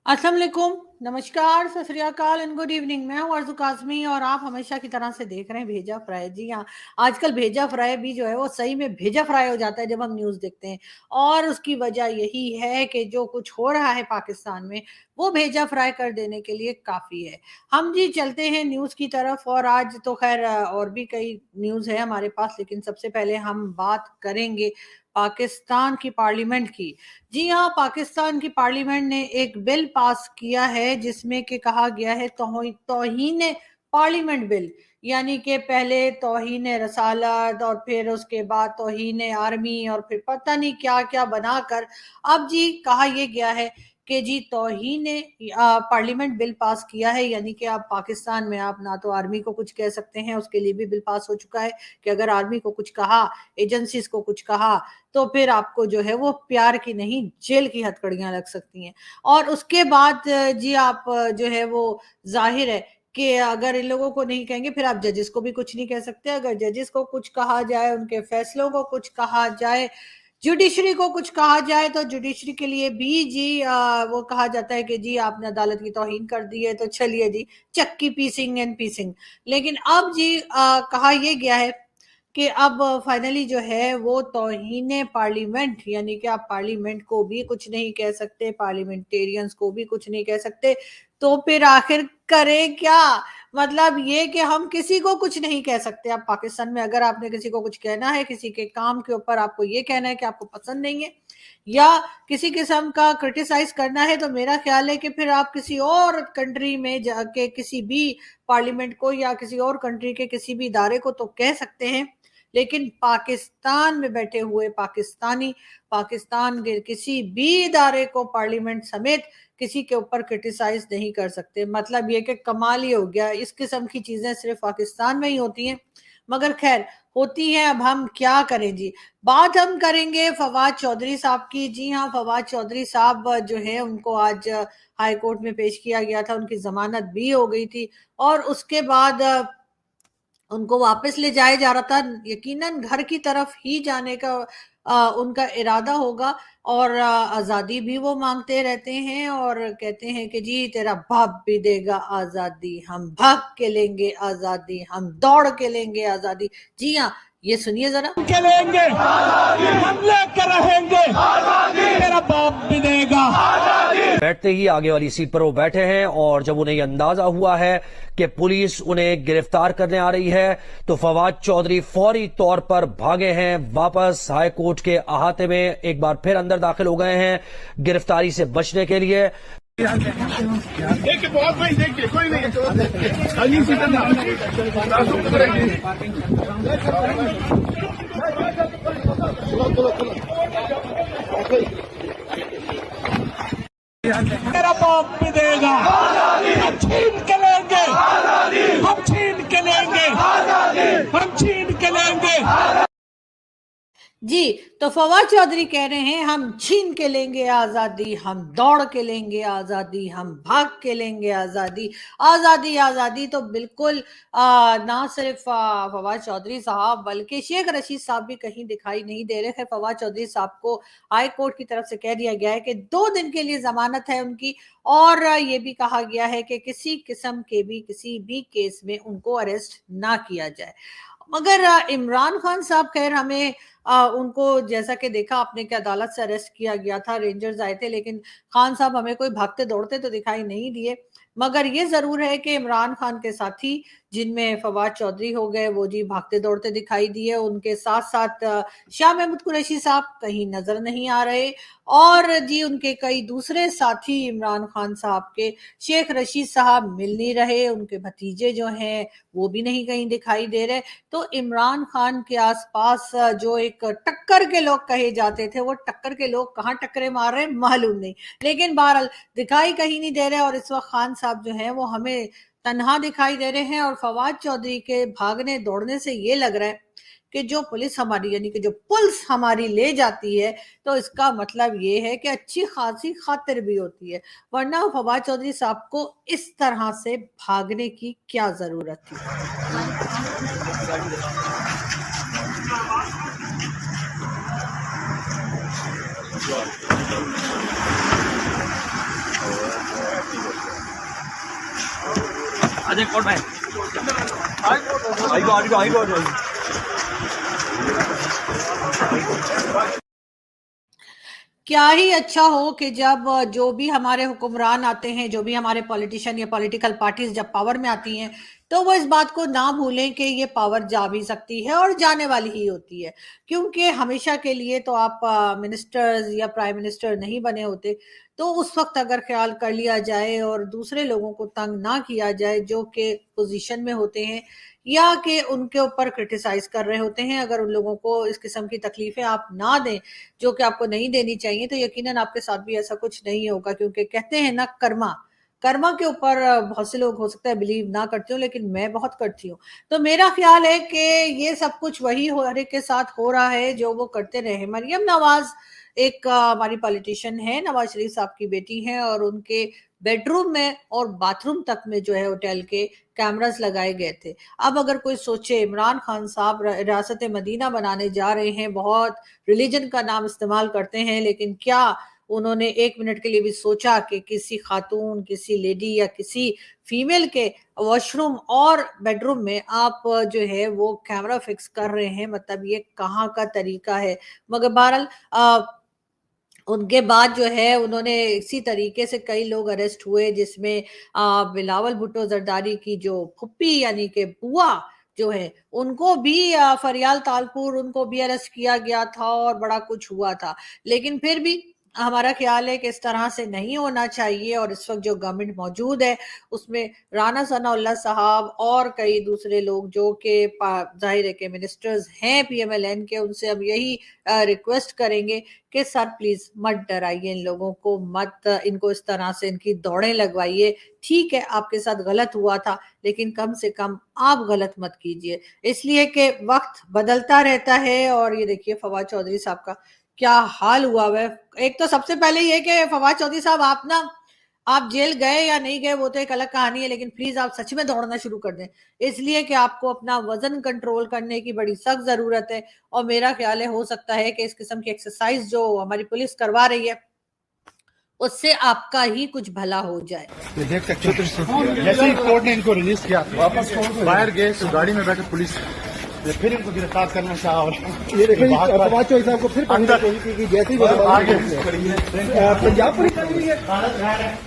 अस्सलाम वालेकुम, नमस्कार, सत श्री अकाल एंड गुड इवनिंग। मैं हूँ अर्ज़ू काज़मी और आप हमेशा की तरह से देख रहे हैं भेजा फ्राई। जी हाँ, आजकल भेजा फ्राई भी जो है वो सही में भेजा फ्राई हो जाता है जब हम न्यूज़ देखते हैं और उसकी वजह यही है कि जो कुछ हो रहा है पाकिस्तान में, वो भेजा फ्राई कर देने के लिए काफ़ी है। हम जी चलते हैं न्यूज़ की तरफ और आज तो ख़ैर और भी कई न्यूज़ है हमारे पास, लेकिन सबसे पहले हम बात करेंगे पाकिस्तान की पार्लियामेंट की। जी हाँ, पाकिस्तान की पार्लियामेंट ने एक बिल पास किया है जिसमें कि कहा गया है तौहीन पार्लियामेंट बिल, यानी कि पहले तौहीन रसालत और फिर उसके बाद तौहीन आर्मी और फिर पता नहीं क्या-क्या बनाकर अब जी कहा ये गया है कि जी तौहीन पार्लियामेंट बिल पास किया है, यानी कि आप पाकिस्तान में आप ना तो आर्मी को कुछ कह सकते हैं, उसके लिए भी बिल पास हो चुका है कि अगर आर्मी को कुछ कहा, एजेंसीज़ को कुछ कहा तो फिर आपको जो है वो प्यार की नहीं जेल की हथकड़ियाँ लग सकती हैं। और उसके बाद जी आप जो है वो ज़ाहिर है कि अगर इन लोगों को नहीं कहेंगे फिर आप जजेस को भी कुछ नहीं कह सकते। अगर जजेस को कुछ कहा जाए, उनके फैसलों को कुछ कहा जाए, जुडिशरी को कुछ कहा जाए तो जुडिशरी के लिए भी जी वो कहा जाता है कि जी आपने अदालत की तौहीन कर दी है तो चलिए जी चक्की पीसिंग एंड पीसिंग। लेकिन अब जी कहा ये गया है कि अब फाइनली जो है वो तौहीन पार्लियामेंट, यानी कि आप पार्लियामेंट को भी कुछ नहीं कह सकते, पार्लियामेंटेरियंस को भी कुछ नहीं कह सकते, तो फिर आखिर करें क्या? मतलब ये कि हम किसी को कुछ नहीं कह सकते। अब पाकिस्तान में अगर आपने किसी को कुछ कहना है, किसी के काम के ऊपर आपको ये कहना है कि आपको पसंद नहीं है या किसी किस्म का क्रिटिसाइज़ करना है, तो मेरा ख़्याल है कि फिर आप किसी और कंट्री में जाके किसी भी पार्लियामेंट को या किसी और कंट्री के किसी भी इदारे को तो कह सकते हैं। लेकिन पाकिस्तान में बैठे हुए पाकिस्तानी, पाकिस्तान के किसी भी इदारे को पार्लियामेंट समेत किसी के ऊपर क्रिटिसाइज़ नहीं कर सकते। मतलब ये कि कमाल ही हो गया, इस किस्म की चीज़ें सिर्फ़ पाकिस्तान में ही होती हैं, मगर ख़ैर होती हैं, अब हम क्या करें जी। बात हम करेंगे फवाद चौधरी साहब की। जी हाँ, फवाद चौधरी साहब जो है उनको आज हाई कोर्ट में पेश किया गया था, उनकी ज़मानत भी हो गई थी और उसके बाद उनको वापस ले जाया जा रहा था। यकीनन घर की तरफ ही जाने का उनका इरादा होगा और आज़ादी भी वो माँगते रहते हैं और कहते हैं कि जी तेरा बाप भी देगा आज़ादी, हम भाग के लेंगे आज़ादी, हम दौड़ के लेंगे आज़ादी। जी हाँ, ये सुनिए ज़रा। के लेंगे, हम लेकर रहेंगे, मेरा बाप भी देगा। बैठते ही आगे वाली सीट पर वो बैठे हैं और जब उन्हें यह अंदाजा हुआ है कि पुलिस उन्हें गिरफ्तार करने आ रही है तो फवाद चौधरी फौरी तौर पर भागे हैं वापस हाई कोर्ट के अहाते में, एक बार फिर अंदर दाखिल हो गए हैं गिरफ्तारी से बचने के लिए। देखिए बहुत भाई, देखिए कोई नहीं मेरा बाप भी देगा, हम छीन के लेंगे, हम छीन के लेंगे, हम छीन के लेंगे। जी, तो फवाद चौधरी कह रहे हैं हम छीन के लेंगे आज़ादी, हम दौड़ के लेंगे आज़ादी, हम भाग के लेंगे आज़ादी। आज़ादी, आज़ादी तो बिल्कुल ना सिर्फ़ फवाद चौधरी साहब बल्कि शेख रशीद साहब भी कहीं दिखाई नहीं दे रहे हैं। फवाद चौधरी साहब को हाई कोर्ट की तरफ से कह दिया गया है कि 2 दिन के लिए ज़मानत है उनकी और ये भी कहा गया है कि किसी किस्म के भी किसी भी केस में उनको अरेस्ट ना किया जाए। मगर इमरान खान साहब खैर हमें उनको जैसा कि देखा आपने कि अदालत से अरेस्ट किया गया था, रेंजर्स आए थे, लेकिन खान साहब हमें कोई भागते दौड़ते तो दिखाई नहीं दिए। मगर ये ज़रूर है कि इमरान खान के साथी जिनमें फवाद चौधरी हो गए वो जी भागते दौड़ते दिखाई दिए, उनके साथ-साथ शाह महमूद कुरैशी साहब कहीं नज़र नहीं आ रहे और जी उनके कई दूसरे साथी इमरान खान साहब के शेख रशीद साहब मिल नहीं रहे, उनके भतीजे जो हैं वो भी नहीं कहीं दिखाई दे रहे। तो इमरान खान के आसपास जो एक टक्कर के लोग कहे जाते थे, वो टक्कर के लोग कहाँ टक्करें मार रहे हैं मालूम नहीं। लेकिन बहरहाल दिखाई कहीं नहीं दे रहे और इस वक़्त खान साहब जो हैं वो हमें तन्हा दिखाई दे रहे हैं और फवाद चौधरी के भागने दौड़ने से ये लग रहा है कि जो पुलिस हमारी यानी कि जो पुलिस हमारी ले जाती है तो इसका मतलब ये है कि अच्छी खासी खातिर भी होती है, वरना फवाद चौधरी साहब को इस तरह से भागने की क्या ज़रूरत थी। अजय कौन है? क्या ही अच्छा हो कि जब जो भी हमारे हुक्मरान आते हैं, जो भी हमारे पॉलिटिशियन या पॉलिटिकल पार्टीज जब पावर में आती हैं, तो वो इस बात को ना भूलें कि ये पावर जा भी सकती है और जाने वाली ही होती है। क्योंकि हमेशा के लिए तो आप मिनिस्टर्स या प्राइम मिनिस्टर नहीं बने होते। तो उस वक्त अगर ख्याल कर लिया जाए और दूसरे लोगों को तंग ना किया जाए जो कि पोजीशन में होते हैं या कि उनके ऊपर क्रिटिसाइज कर रहे होते हैं, अगर उन लोगों को इस किस्म की तकलीफें आप ना दें जो कि आपको नहीं देनी चाहिए, तो यकीनन आपके साथ भी ऐसा कुछ नहीं होगा। क्योंकि कहते हैं ना, कर्मा कर्मा के ऊपर बहुत से लोग हो सकता है बिलीव ना करते हो, लेकिन मैं बहुत करती हूँ। तो मेरा ख्याल है कि ये सब कुछ वही हर एक के साथ हो रहा है जो वो करते रहे। मरियम नवाज एक हमारी पॉलिटिशियन है, नवाज शरीफ साहब की बेटी हैं, और उनके बेडरूम में और बाथरूम तक में जो है होटल के कैमरास लगाए गए थे। अब अगर कोई सोचे इमरान खान साहब रियासत मदीना बनाने जा रहे हैं, बहुत रिलीजन का नाम इस्तेमाल करते हैं, लेकिन क्या उन्होंने एक मिनट के लिए भी सोचा कि किसी खातून, किसी लेडी या किसी फीमेल के वॉशरूम और बेडरूम में आप जो है वो कैमरा फिक्स कर रहे हैं? मतलब ये कहाँ का तरीका है? मगर बहरहाल उनके बाद जो है उन्होंने इसी तरीके से कई लोग अरेस्ट हुए, जिसमें बिलावल भुट्टो जरदारी की जो फुप्पी यानी कि बुआ जो है, उनको भी फरियाल तालपुर उनको भी अरेस्ट किया गया था और बड़ा कुछ हुआ था। लेकिन फिर भी हमारा ख्याल है कि इस तरह से नहीं होना चाहिए। और इस वक्त जो गवर्नमेंट मौजूद है उसमें राना सनाउल्लाह साहब और कई दूसरे लोग जो कि जाहिर है कि मिनिस्टर्स हैं पीएमएलएन के, उनसे हम यही रिक्वेस्ट करेंगे कि सर प्लीज मत डराइए इन लोगों को, मत इनको इस तरह से इनकी दौड़ें लगवाइए। ठीक है, आपके साथ गलत हुआ था, लेकिन कम से कम आप गलत मत कीजिए, इसलिए कि वक्त बदलता रहता है। और ये देखिए फवाद चौधरी साहब का क्या हाल हुआ है। एक तो सबसे पहले ये कि फवाद चौधरी साहब आप जेल गए या नहीं गए वो तो एक अलग कहानी है, लेकिन प्लीज आप सच में दौड़ना शुरू कर दें, इसलिए कि आपको अपना वजन कंट्रोल करने की बड़ी सख्त जरूरत है। और मेरा ख्याल है हो सकता है कि इस किस्म की एक्सरसाइज जो हमारी पुलिस करवा रही है उससे आपका ही कुछ भला हो जाए। ये देख सकते हैं जैसे ही कोर्ट ने इनको रिलीज किया वापस बाहर गए तो गाड़ी में बैठे पुलिस ने फिर इनको गिरफ्तार करना चाहा। और ये देखिए फवाद चौधरी साहब को फिर अंदर जैसे ही पंजाब पुलिस।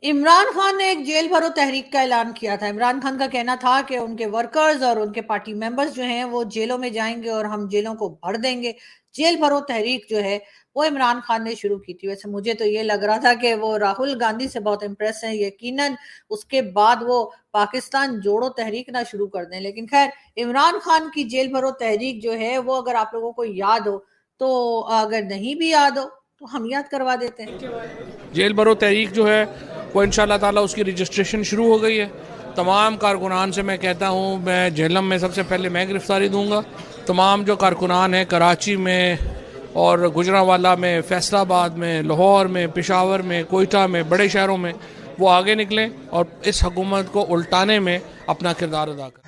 इमरान खान ने एक जेल भरो तहरीक का ऐलान किया था। इमरान खान का कहना था कि उनके वर्कर्स और उनके पार्टी मेंबर्स जो हैं वो जेलों में जाएंगे और हम जेलों को भर देंगे। जेल भरो तहरीक जो है वो इमरान खान ने शुरू की थी। वैसे मुझे तो ये लग रहा था कि वो राहुल गांधी से बहुत इम्प्रेस हैं, यकीनन उसके बाद वो पाकिस्तान जोड़ो तहरीक ना शुरू कर दें। लेकिन खैर, इमरान खान की जेल भरो तहरीक जो है वो अगर आप लोगों को याद हो, तो अगर नहीं भी याद हो तो हम याद करवा देते हैं। जेल भरो तहरीक जो है वो इंशाल्लाह ताला उसकी रजिस्ट्रेशन शुरू हो गई है। तमाम कारकुनान से मैं कहता हूँ, मैं झेलम में सबसे पहले मैं गिरफ्तारी दूंगा। तमाम जो कारकुनान हैं कराची में और गुजरांवाला में, फैसलाबाद में, लाहौर में, पेशावर में, कोयटा में, बड़े शहरों में, वो आगे निकलें और इस हुकूमत को उल्टाने में अपना किरदार अदा करें।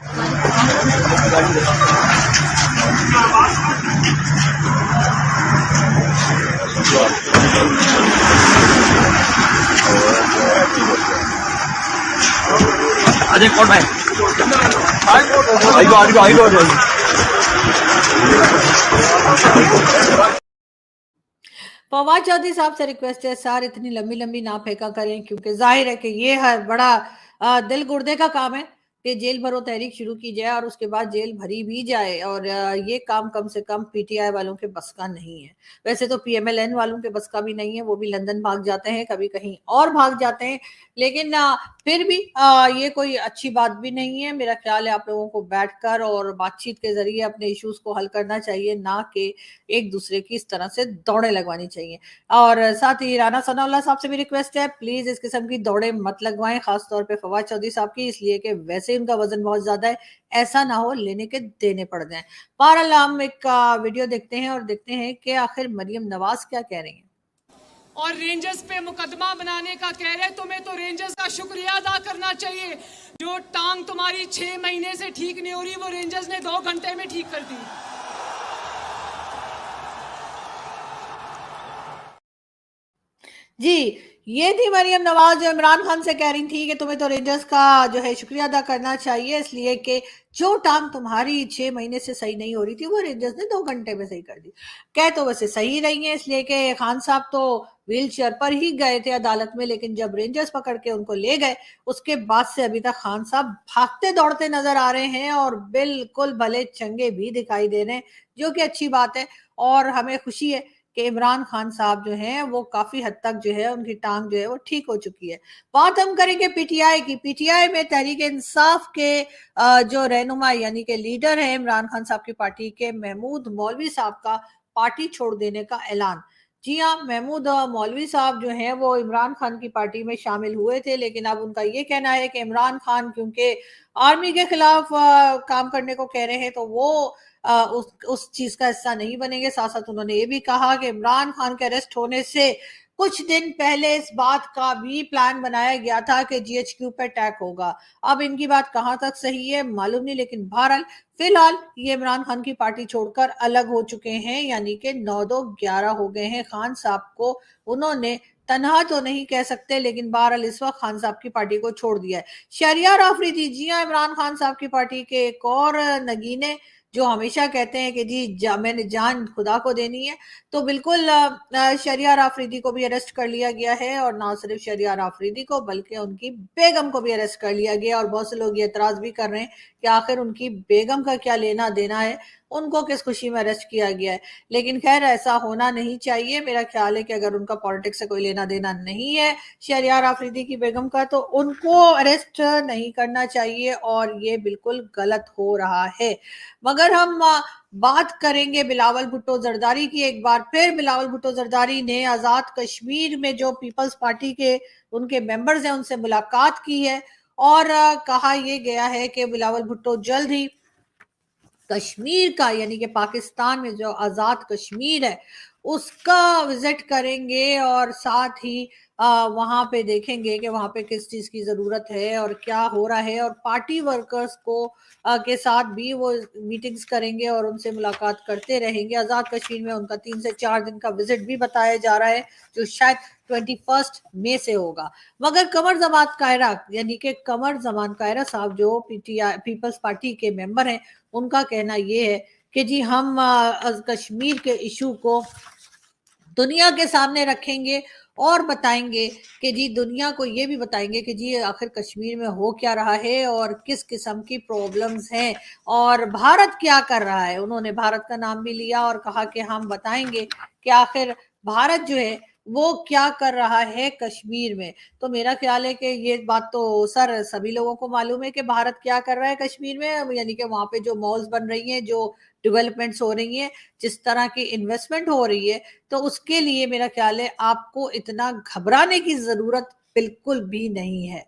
अजय कौन है? फवाद चौधरी साहब से रिक्वेस्ट है सर इतनी लंबी लंबी ना फेंका करें, क्योंकि जाहिर है कि ये है बड़ा दिल गुर्दे का काम है कि जेल भरो तहरीक शुरू की जाए और उसके बाद जेल भरी भी जाए। और ये काम कम से कम पीटीआई वालों के बस का नहीं है। वैसे तो पीएमएलएन वालों के बस का भी नहीं है, वो भी लंदन भाग जाते हैं, कभी कहीं और भाग जाते हैं। लेकिन फिर भी ये कोई अच्छी बात भी नहीं है। मेरा ख्याल है आप लोगों को बैठकर और बातचीत के जरिए अपने इश्यूज को हल करना चाहिए, ना कि एक दूसरे की इस तरह से दौड़े लगवानी चाहिए। और साथ ही राना सनाउल्लाह साहब से भी रिक्वेस्ट है, प्लीज इस किस्म की दौड़े मत लगवाएं, खासतौर पे फवाद चौधरी साहब की, इसलिए कि वैसे उनका वजन बहुत ज्यादा है, ऐसा ना हो लेने के देने पड़ जाए। बहरहाल हम एक वीडियो देखते हैं और देखते हैं कि आखिर मरियम नवाज क्या कह रही हैं। और रेंजर्स पे मुकदमा बनाने का कह रहे, तुम्हें तो रेंजर्स का शुक्रिया अदा करना चाहिए। जो टांग तुम्हारी 6 महीने से ठीक नहीं हो रही, वो रेंजर्स ने 2 घंटे में ठीक कर दी। जी, ये थी मरियम नवाज जो इमरान खान से कह रही थी कि तुम्हें तो रेंजर्स का जो है शुक्रिया अदा करना चाहिए, इसलिए कि जो टांग तुम्हारी 6 महीने से सही नहीं हो रही थी वो रेंजर्स ने 2 घंटे में सही कर दी। कह तो वैसे सही रही है, इसलिए कि खान साहब तो व्हील चेयर पर ही गए थे अदालत में, लेकिन जब रेंजर्स पकड़ के उनको ले गए उसके बाद से अभी तक खान साहब भागते दौड़ते नजर आ रहे हैं और बिल्कुल भले चंगे भी दिखाई दे रहे हैं, जो कि अच्छी बात है। और हमें खुशी है कि इमरान खान साहब जो हैं वो काफी हद तक जो है उनकी टांग जो है वो ठीक हो चुकी है। बात हम करेंगे पीटीआई की। पीटीआई में तहरीक इंसाफ के जो रहनुमा यानी कि लीडर है इमरान खान साहब की पार्टी के महमूद मौलवी साहब का पार्टी छोड़ देने का ऐलान। जी हाँ, महमूद मौलवी साहब जो हैं वो इमरान खान की पार्टी में शामिल हुए थे, लेकिन अब उनका ये कहना है कि इमरान खान क्योंकि आर्मी के खिलाफ काम करने को कह रहे हैं तो वो उस चीज का हिस्सा नहीं बनेंगे। साथ साथ उन्होंने ये भी कहा कि इमरान खान के अरेस्ट होने से कुछ दिन पहले इस बात का भी प्लान बनाया गया था कि जीएचक्यू पे अटैक होगा। अब इनकी बात कहां तक सही है मालूम नहीं, लेकिन बहरहाल फिलहाल ये इमरान खान की पार्टी छोड़कर अलग हो चुके हैं, यानी कि 9-2-11 हो गए हैं। खान साहब को उन्होंने तनहा तो नहीं कह सकते, लेकिन बहरहाल इस वक्त खान साहब की पार्टी को छोड़ दिया है। शहरियार आफरीदी, जी हाँ, इमरान खान साहब की पार्टी के एक और नगीने जो हमेशा कहते हैं कि जी मैंने जान खुदा को देनी है, तो बिल्कुल शहरियार आफरीदी को भी अरेस्ट कर लिया गया है। और ना सिर्फ शहरियार आफरीदी को बल्कि उनकी बेगम को भी अरेस्ट कर लिया गया। और बहुत से लोग ये एतराज भी कर रहे हैं कि आखिर उनकी बेगम का क्या लेना देना है, उनको किस खुशी में अरेस्ट किया गया है। लेकिन खैर ऐसा होना नहीं चाहिए। मेरा ख्याल है कि अगर उनका पॉलिटिक्स से कोई लेना देना नहीं है शहरियार आफरीदी की बेगम का, तो उनको अरेस्ट नहीं करना चाहिए और ये बिल्कुल गलत हो रहा है। मगर हम बात करेंगे बिलावल भुट्टो जरदारी की। एक बार फिर बिलावल भुट्टो जरदारी ने आजाद कश्मीर में जो पीपल्स पार्टी के उनके मेंबर्स हैं उनसे मुलाकात की है और कहा यह गया है कि बिलावल भुट्टो जल्द ही कश्मीर का यानी कि पाकिस्तान में जो आजाद कश्मीर है उसका विजिट करेंगे और साथ ही वहां पे देखेंगे कि वहां पे किस चीज की जरूरत है और क्या हो रहा है। और पार्टी वर्कर्स को के साथ भी वो मीटिंग्स करेंगे और उनसे मुलाकात करते रहेंगे। आजाद कश्मीर में उनका 3 से 4 दिन का विजिट भी बताया जा रहा है, जो शायद 21 मई से होगा। मगर कमर जमान कायरा यानी कि कमर जमान कायरा साहब जो पीटीआई पीपल्स पार्टी के मेंबर हैं, उनका कहना ये है कि जी हम कश्मीर के इशू को दुनिया के सामने रखेंगे और बताएंगे कि जी दुनिया को ये भी बताएंगे कि जी आखिर कश्मीर में हो क्या रहा है और किस किस्म की प्रॉब्लम्स हैं और भारत क्या कर रहा है। उन्होंने भारत का नाम भी लिया और कहा कि हम बताएंगे कि आखिर भारत जो है वो क्या कर रहा है कश्मीर में। तो मेरा ख्याल है कि ये बात तो सर सभी लोगों को मालूम है कि भारत क्या कर रहा है कश्मीर में, यानी कि वहां पे जो मॉल्स बन रही हैं, जो डेवलपमेंट्स हो रही हैं, जिस तरह की इन्वेस्टमेंट हो रही है, तो उसके लिए मेरा ख्याल है आपको इतना घबराने की जरूरत बिल्कुल भी नहीं है।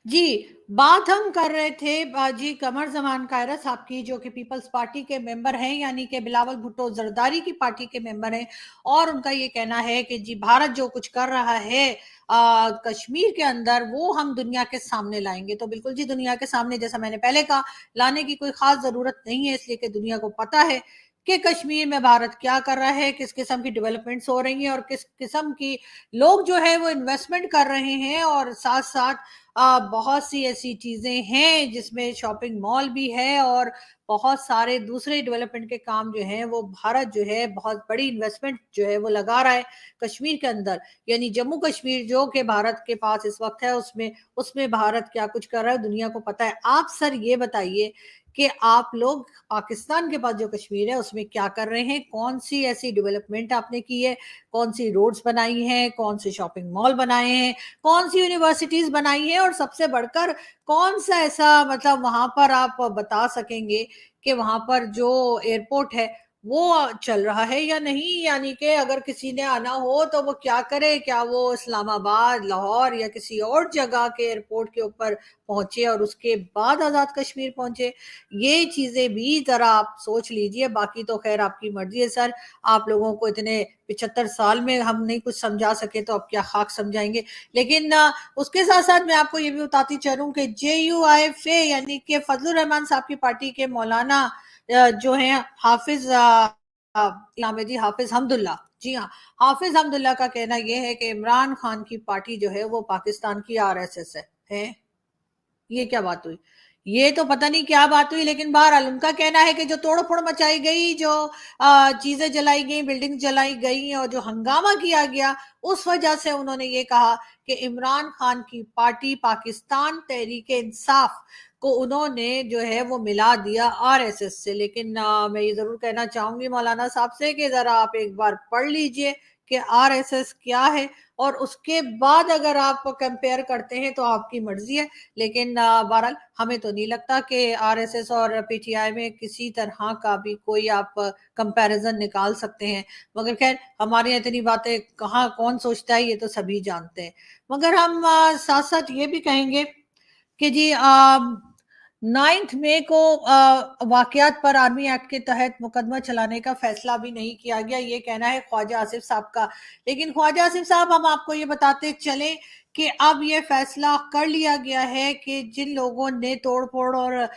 जी, बात हम कर रहे थे जी कमर जमान कायरा साहब की, जो कि पीपल्स पार्टी के मेंबर हैं, यानी कि बिलावल भुट्टो जरदारी की पार्टी के मेंबर हैं। और उनका ये कहना है कि जी भारत जो कुछ कर रहा है कश्मीर के अंदर वो हम दुनिया के सामने लाएंगे। तो बिल्कुल जी दुनिया के सामने, जैसा मैंने पहले कहा, लाने की कोई खास जरूरत नहीं है, इसलिए कि दुनिया को पता है कि कश्मीर में भारत क्या कर रहा है, किस किस्म की डेवलपमेंट्स हो रही हैं और किस किस्म की लोग जो है वो इन्वेस्टमेंट कर रहे हैं। और साथ साथ बहुत सी ऐसी चीजें हैं जिसमें शॉपिंग मॉल भी है और बहुत सारे दूसरे डेवलपमेंट के काम जो हैं वो भारत जो है बहुत बड़ी इन्वेस्टमेंट जो है वो लगा रहा है कश्मीर के अंदर। यानी जम्मू कश्मीर जो कि भारत के पास इस वक्त है, उसमें भारत क्या कुछ कर रहा है दुनिया को पता है। आप सर ये बताइए कि आप लोग पाकिस्तान के पास जो कश्मीर है उसमें क्या कर रहे हैं, कौन सी ऐसी डेवलपमेंट आपने की है, कौन सी रोड्स बनाई हैं, कौन से शॉपिंग मॉल बनाए हैं, कौन सी यूनिवर्सिटीज बनाई हैं, और सबसे बढ़कर कौन सा ऐसा मतलब वहां पर आप बता सकेंगे कि वहां पर जो एयरपोर्ट है वो चल रहा है या नहीं। यानी कि अगर किसी ने आना हो तो वो क्या करे, क्या वो इस्लामाबाद, लाहौर या किसी और जगह के एयरपोर्ट के ऊपर पहुंचे और उसके बाद आजाद कश्मीर पहुंचे। ये चीजें भी जरा आप सोच लीजिए। बाकी तो खैर आपकी मर्जी है सर, आप लोगों को इतने 75 साल में हम नहीं कुछ समझा सके तो अब क्या खाक समझाएंगे। लेकिन उसके साथ साथ मैं आपको ये भी बताती चलूं कि JUIFA यानी कि फजलुर रहमान साहब की पार्टी के मौलाना जो है हाफिज इलामी हाफिज हमदुल्ला जी हाँ, हाफिज हमदुल्ला का कहना यह है कि इमरान खान की पार्टी जो है वो पाकिस्तान की आरएसएस है। ये क्या बात हुई? ये तो पता नहीं क्या बात हुई, लेकिन बहरहाल उनका कहना है कि जो तोड़ फोड़ मचाई गई, जो चीजें जलाई गई, बिल्डिंग जलाई गई और जो हंगामा किया गया, उस वजह से उन्होंने ये कहा कि इमरान खान की पार्टी पाकिस्तान तहरीक इंसाफ को उन्होंने जो है वो मिला दिया आरएसएस से। लेकिन मैं ये जरूर कहना चाहूंगी मौलाना साहब से कि जरा आप एक बार पढ़ लीजिए कि आरएसएस क्या है, और उसके बाद अगर आप कंपेयर करते हैं तो आपकी मर्जी है। लेकिन बहरहाल हमें तो नहीं लगता कि आरएसएस और पीटीआई में किसी तरह का भी कोई आप कंपैरिजन निकाल सकते हैं। मगर खैर, हमारे यहाँ इतनी बातें कहाँ कौन सोचता है, ये तो सभी जानते हैं। मगर हम साथ साथ ये भी कहेंगे कि जी 9 मई को वाकयात पर आर्मी एक्ट के तहत मुकदमा चलाने का फैसला भी नहीं किया गया, ये कहना है ख्वाजा आसिफ साहब का। लेकिन ख्वाजा आसिफ साहब, हम आपको ये बताते चलें कि अब ये फैसला कर लिया गया है कि जिन लोगों ने तोड़फोड़ और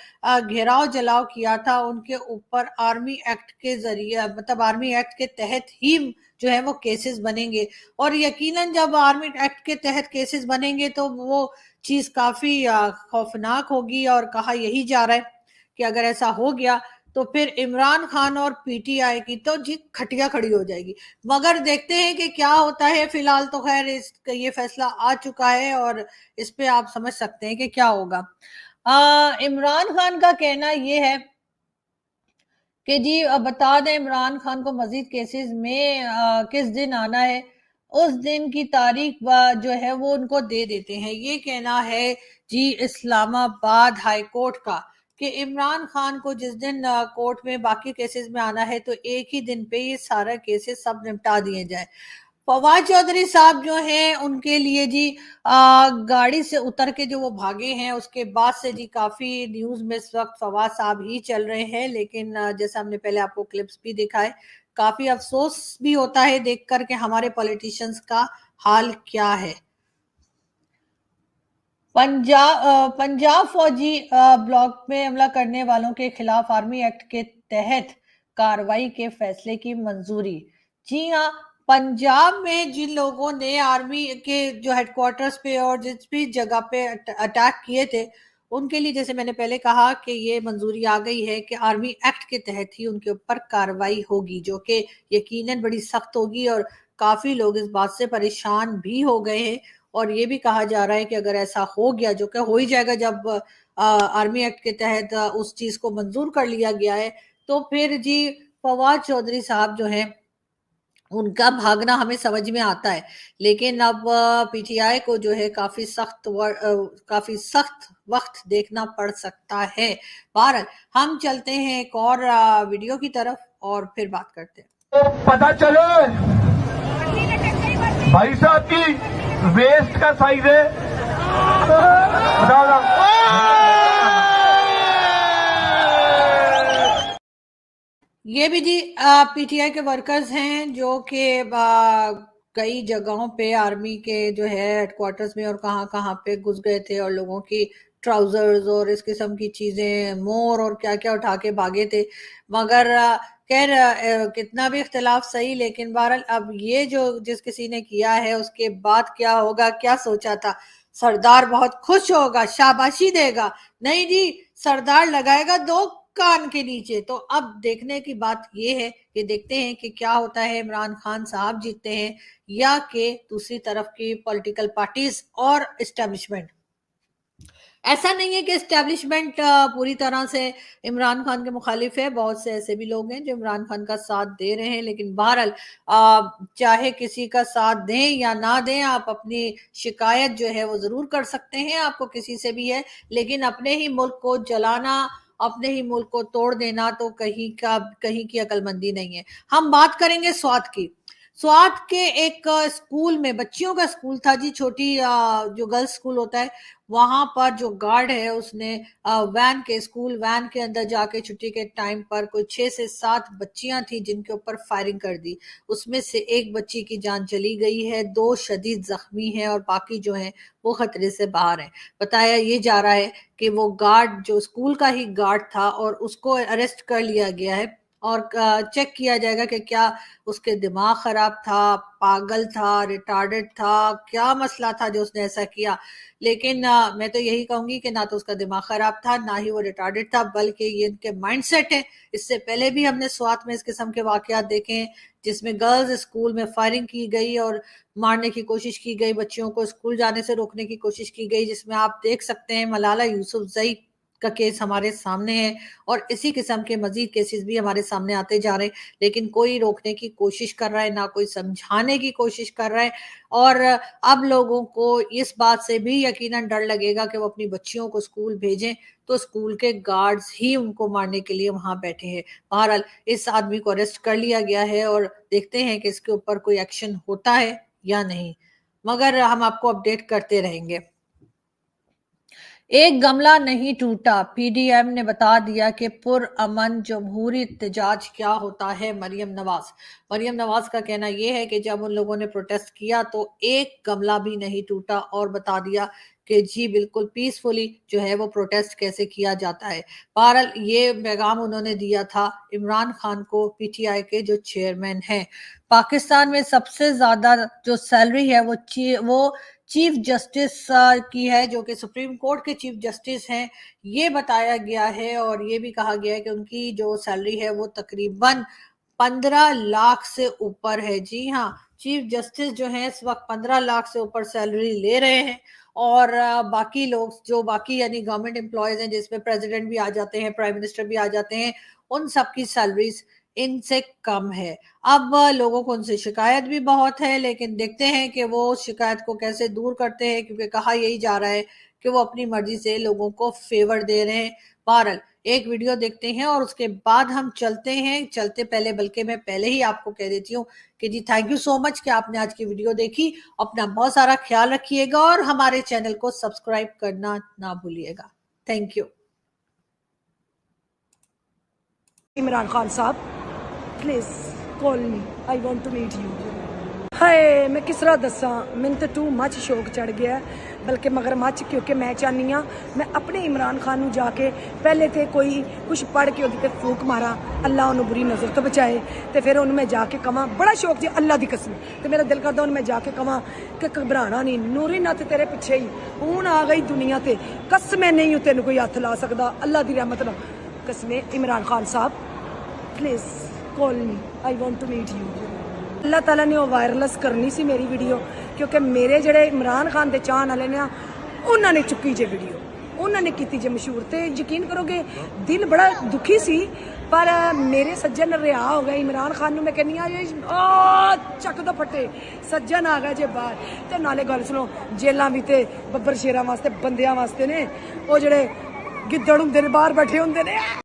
घेराव जलाव किया था, उनके ऊपर आर्मी एक्ट के जरिए, मतलब आर्मी एक्ट के तहत ही जो है वो केसेस बनेंगे। और यकीनन जब आर्मी एक्ट के तहत केसेस बनेंगे तो वो चीज काफी खौफनाक होगी। और कहा यही जा रहा है कि अगर ऐसा हो गया तो फिर इमरान खान और पीटीआई की तो जी खटिया खड़ी हो जाएगी। मगर देखते हैं कि क्या होता है। फिलहाल तो खैर ये फैसला आ चुका है और इस पे आप समझ सकते हैं कि क्या होगा। इमरान खान का कहना ये है कि जी बता दें इमरान खान को मजीद केसेस में किस दिन आना है, उस दिन की तारीख जो है वो उनको दे देते हैं। ये कहना है जी इस्लामाबाद हाई कोर्ट का कि इमरान खान को जिस दिन कोर्ट में बाकी केसेस में आना है तो एक ही दिन पे ये सारा केसेस सब निपटा दिए जाए। फवाद चौधरी साहब जो हैं उनके लिए जी गाड़ी से उतर के जो वो भागे हैं, उसके बाद से जी काफी न्यूज में इस वक्त फवाद साहब ही चल रहे हैं। लेकिन जैसा हमने पहले आपको क्लिप्स भी दिखाए, काफी अफसोस भी होता है देखकर के हमारे पॉलिटिशियंस का हाल क्या है। पंजाब फौजी ब्लॉक में हमला करने वालों के खिलाफ आर्मी एक्ट के तहत कार्रवाई के फैसले की मंजूरी। जी हाँ, पंजाब में जिन लोगों ने आर्मी के जो हेडक्वार्टर्स पे और जिस भी जगह पे अटैक किए थे, उनके लिए जैसे मैंने पहले कहा कि ये मंजूरी आ गई है कि आर्मी एक्ट के तहत ही उनके ऊपर कार्रवाई होगी, जो कि यकीनन बड़ी सख्त होगी। और काफी लोग इस बात से परेशान भी हो गए हैं। और ये भी कहा जा रहा है कि अगर ऐसा हो गया, जो कि हो ही जाएगा जब आर्मी एक्ट के तहत उस चीज को मंजूर कर लिया गया है, तो फिर जी फवाद चौधरी साहब जो हैं उनका भागना हमें समझ में आता है। लेकिन अब पीटीआई को जो है काफी सख्त वक्त देखना पड़ सकता है। बहरहाल हम चलते हैं एक और वीडियो की तरफ और फिर बात करते हैं। तो पता चले भाई साहब की वेस्ट का साइज है, ये भी जी पीटीआई के वर्कर्स हैं जो कि कई जगहों पे आर्मी के जो है हेडक्वार्टर्स में और कहाँ पे घुस गए थे और लोगों की ट्राउजर्स और इस किस्म की चीजें, मोर और क्या क्या उठा के भागे थे। मगर खैर कितना भी इख्तिलाफ सही, लेकिन बहरहाल अब ये जो जिस किसी ने किया है उसके बाद क्या होगा, क्या सोचा था? सरदार बहुत खुश होगा, शाबाशी देगा। नहीं जी, सरदार लगाएगा 2 कान के नीचे। तो अब देखने की बात ये है कि देखते हैं कि क्या होता है, इमरान खान साहब जीतते हैं या कि दूसरी तरफ की पॉलिटिकल पार्टीज और एस्टेब्लिशमेंट। ऐसा नहीं है कि एस्टेब्लिशमेंट पूरी तरह से इमरान खान के मुखालिफ है, बहुत से ऐसे भी लोग हैं जो इमरान खान का साथ दे रहे हैं। लेकिन बहरहाल चाहे किसी का साथ दें या ना दें, आप अपनी शिकायत जो है वो जरूर कर सकते हैं, आपको किसी से भी है। लेकिन अपने ही मुल्क को जलाना, अपने ही मुल्क को तोड़ देना तो कहीं की अकलमंदी नहीं है। हम बात करेंगे स्वात की। स्वात के एक स्कूल में, बच्चियों का स्कूल था जी, छोटी जो गर्ल्स स्कूल होता है, वहां पर जो गार्ड है उसने स्कूल वैन के अंदर जाके छुट्टी के टाइम पर कोई 6 से 7 बच्चियां थी जिनके ऊपर फायरिंग कर दी। उसमें से एक बच्ची की जान चली गई है, 2 शदीद जख्मी हैं और बाकी जो हैं वो खतरे से बाहर हैं। बताया ये जा रहा है कि वो गार्ड जो स्कूल का ही गार्ड था और उसको अरेस्ट कर लिया गया है और चेक किया जाएगा कि क्या उसके दिमाग खराब था, पागल था, रिटार्डेड था, क्या मसला था जो उसने ऐसा किया। लेकिन मैं तो यही कहूंगी कि ना तो उसका दिमाग खराब था, ना ही वो रिटार्डेड था, बल्कि ये इनके माइंडसेट है। इससे पहले भी हमने स्वात में इस किस्म के वाकयात देखे हैं जिसमें गर्ल्स स्कूल में फायरिंग की गई और मारने की कोशिश की गई, बच्चियों को स्कूल जाने से रोकने की कोशिश की गई, जिसमें आप देख सकते हैं मलाला यूसुफजई का केस हमारे सामने है और इसी किस्म के मजीद केसेस भी हमारे सामने आते जा रहे हैं। लेकिन कोई रोकने की कोशिश कर रहा है, ना कोई समझाने की कोशिश कर रहा है। और अब लोगों को इस बात से भी यकीनन डर लगेगा कि वो अपनी बच्चियों को स्कूल भेजें तो स्कूल के गार्ड्स ही उनको मारने के लिए वहां बैठे हैं। बहरहाल इस आदमी को अरेस्ट कर लिया गया है और देखते हैं कि इसके ऊपर कोई एक्शन होता है या नहीं, मगर हम आपको अपडेट करते रहेंगे। एक गमला नहीं टूटा, पीडीएम ने बता दिया कि पुरअमन जमहूरी इत्तेजाज क्या होता है। मरियम नवाज का कहना यह है कि जब उन लोगों ने प्रोटेस्ट किया तो एक गमला भी नहीं टूटा और बता दिया कि जी बिल्कुल पीसफुली जो है वो प्रोटेस्ट कैसे किया जाता है। बहरहाल ये पैगाम उन्होंने दिया था इमरान खान को, पीटीआई के जो चेयरमैन हैं। पाकिस्तान में सबसे ज्यादा जो सैलरी है वो चीफ जस्टिस की है, जो कि सुप्रीम कोर्ट के चीफ जस्टिस हैं, ये बताया गया है। और ये भी कहा गया है कि उनकी जो सैलरी है वो तकरीबन 15 लाख से ऊपर है। जी हाँ, चीफ जस्टिस जो हैं इस वक्त 15 लाख से ऊपर सैलरी ले रहे हैं। और बाकी लोग जो बाकी यानी गवर्नमेंट एम्प्लॉयज हैं, जिसमें प्रेसिडेंट भी आ जाते हैं, प्राइम मिनिस्टर भी आ जाते हैं, उन सबकी सैलरीज इनसे कम है। अब लोगों को उनसे शिकायत भी बहुत है, लेकिन देखते हैं कि वो शिकायत को कैसे दूर करते हैं, क्योंकि कहा यही जा रहा है कि वो अपनी मर्जी से लोगों को फेवर दे रहे हैं। बहरहाल एक वीडियो देखते हैं और उसके बाद हम चलते हैं। चलते पहले बल्कि मैं पहले ही आपको कह देती हूँ कि जी थैंक यू सो मच कि आपने आज की वीडियो देखी। अपना बहुत सारा ख्याल रखिएगा और हमारे चैनल को सब्सक्राइब करना ना भूलिएगा। Thank you. इमरान खान साहब please call me, I want to meet you. हाय मैं किस तरह दसा, मैंने तो टू मच शौक चढ़ गया, बल्कि मगर मच, क्योंकि मैं चाहनी हाँ मैं अपने इमरान खान नू जाके पहले तो कोई कुछ पढ़ के उहदे ते फूक मारा, अल्लाह उन्होंने बुरी नज़र तो बचाए, तो फिर उन्होंने मैं जाके कवा, बड़ा शौक जी अल्लाह की कसम, तो मेरा दिल करता उन्होंने मैं जाके कवा कि घबराना नहीं, नूरी नत तेरे पिछे ही हूँ आ गई दुनिया ते, कसमें नहीं हूँ तेन कोई हथ ला सकता, अल्लाह की रहमत ना कसमें। इमरान खान साहब please call me, I want to meet you. Allah ताला ने वो वायरलेस करनी सी मेरी वीडियो, क्योंकि मेरे जड़े इमरान खान के चाहन वाले ने उन्होंने चुकी जे वीडियो, उन्होंने की जे मशहूर, तो यकीन करोगे दिल बड़ा दुखी सी, पर मेरे सज्जन रिहा हो गए। इमरान खान नू मैं कहनी चक दो फटे, सज्जन आ गए जे बाहर, तो नाले गल सुनो, जेलां भी तो बब्बर शेरां वास्ते बंदियां वास्ते ने, वो जड़े गिद्दड़ हुंदे ने बाहर बैठे हुंदे ने।